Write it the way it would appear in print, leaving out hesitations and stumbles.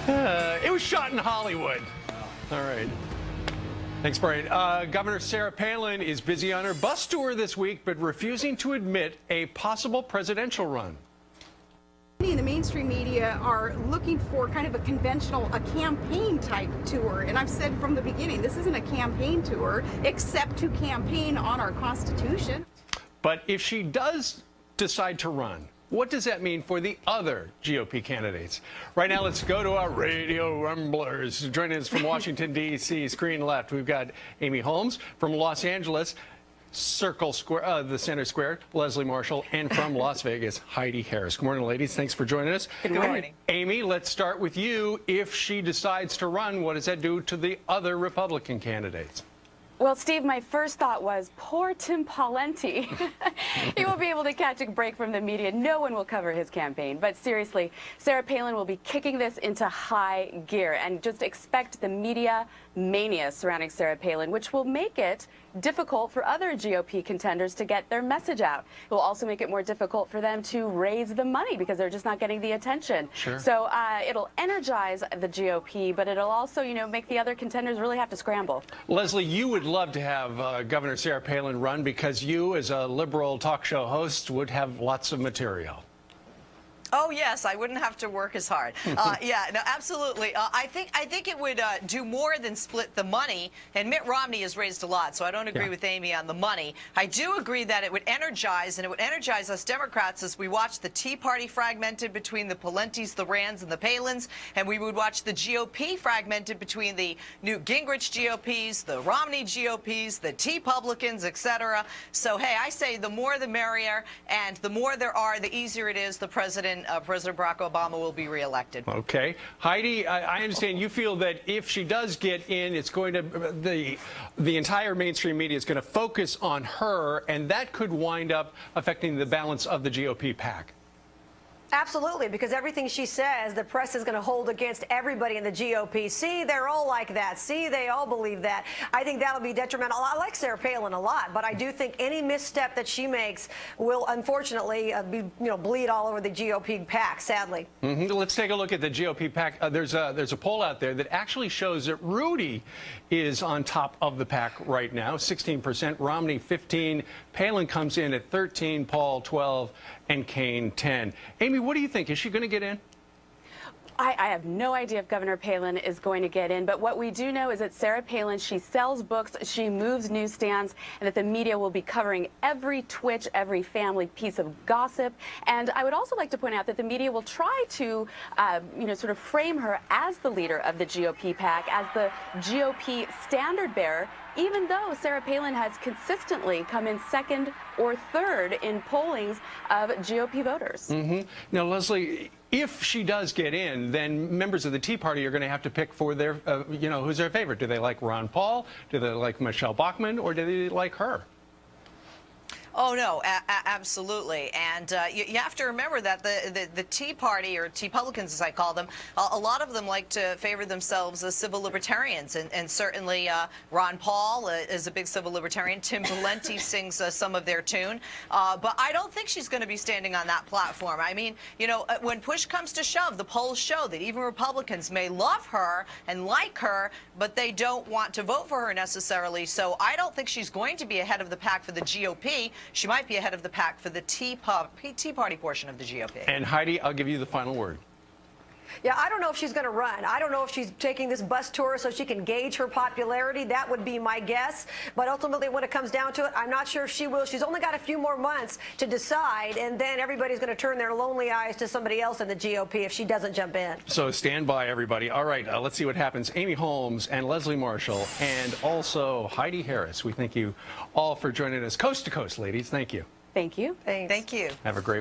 It was shot in Hollywood. All right. Thanks, Brian. Governor Sarah Palin is busy on her bus tour this week, but refusing to admit a possible presidential run. The mainstream media are looking for kind of a campaign type tour. And I've said from the beginning, this isn't a campaign tour, except to campaign on our Constitution. But if she does decide to run, what does that mean for the other GOP candidates? Right now, let's go to our radio rumblers. Joining us from Washington, D.C., screen left, we've got Amy Holmes from Los Angeles, Circle Square, the Center Square, Leslie Marshall, and from Las Vegas, Heidi Harris. Good morning, ladies. Thanks for joining us. Good morning. Amy, let's start with you. If she decides to run, what does that do to the other Republican candidates? Well, Steve, my first thought was, poor Tim Pawlenty. He won't be able to catch a break from the media. No one will cover his campaign. But seriously, Sarah Palin will be kicking this into high gear. And just expect the media mania surrounding Sarah Palin, which will make it difficult for other GOP contenders to get their message out. It will also make it more difficult for them to raise the money because they're just not getting the attention. Sure. So it'll energize the GOP, but it'll also, make the other contenders really have to scramble. Leslie, you would love to have Governor Sarah Palin run because you, as a liberal talk show host, would have lots of material. Oh yes, I wouldn't have to work as hard. Yeah, no, absolutely. I think it would do more than split the money. And Mitt Romney has raised a lot, so I don't agree with Amy on the money. I do agree that it would energize, and it would energize us Democrats as we watch the Tea Party fragmented between the Palentis, the Rands, and the Palins, and we would watch the GOP fragmented between the Newt Gingrich GOPs, the Romney GOPs, the Tea-Publicans, etc. So hey, I say the more the merrier, and the more there are, the easier it is the President Barack Obama will be reelected. Okay. Heidi, I understand you feel that if she does get in, it's going to, the entire mainstream media is going to focus on her, and that could wind up affecting the balance of the GOP pack. Absolutely, because everything she says, the press is going to hold against everybody in the GOP. See, they're all like that. See, they all believe that. I think that'll be detrimental. I like Sarah Palin a lot, but I do think any misstep that she makes will, unfortunately, bleed all over the GOP pack, sadly. Let's take a look at the GOP pack. There's a poll out there that actually shows that Rudy is on top of the pack right now, 16%, Romney 15%, Palin comes in at 13%, Paul 12%, and Kane 10%. Amy, what do you think? Is she going to get in? I have no idea if Governor Palin is going to get in, but what we do know is that Sarah Palin, she sells books, she moves newsstands, and that the media will be covering every twitch, every family piece of gossip. And I would also like to point out that the media will try to, sort of frame her as the leader of the GOP pack, as the GOP standard bearer, even though Sarah Palin has consistently come in second or third in pollings of GOP voters. Now, Leslie, if she does get in, then members of the Tea Party are going to have to pick for their, who's their favorite. Do they like Ron Paul? Do they like Michelle Bachmann? Or do they like her? Oh, no, absolutely. And you have to remember that the Tea Party, or Tea-Publicans as I call them, a lot of them like to favor themselves as civil libertarians. And certainly Ron Paul is a big civil libertarian. Tim Pawlenty sings some of their tune. But I don't think she's going to be standing on that platform. I mean, when push comes to shove, the polls show that even Republicans may love her and like her, but they don't want to vote for her necessarily. So I don't think she's going to be ahead of the pack for the GOP. She might be ahead of the pack for the Tea Party portion of the GOP. And Heidi, I'll give you the final word. Yeah, I don't know if she's going to run. I don't know if she's taking this bus tour so she can gauge her popularity. That would be my guess. But ultimately, when it comes down to it, I'm not sure if she will. She's only got a few more months to decide, and then everybody's going to turn their lonely eyes to somebody else in the GOP if she doesn't jump in. So stand by, everybody. All right, let's see what happens. Amy Holmes and Leslie Marshall, and also Heidi Harris. We thank you all for joining us coast to coast, ladies. Thank you. Thank you. Thanks. Thank you. Have a great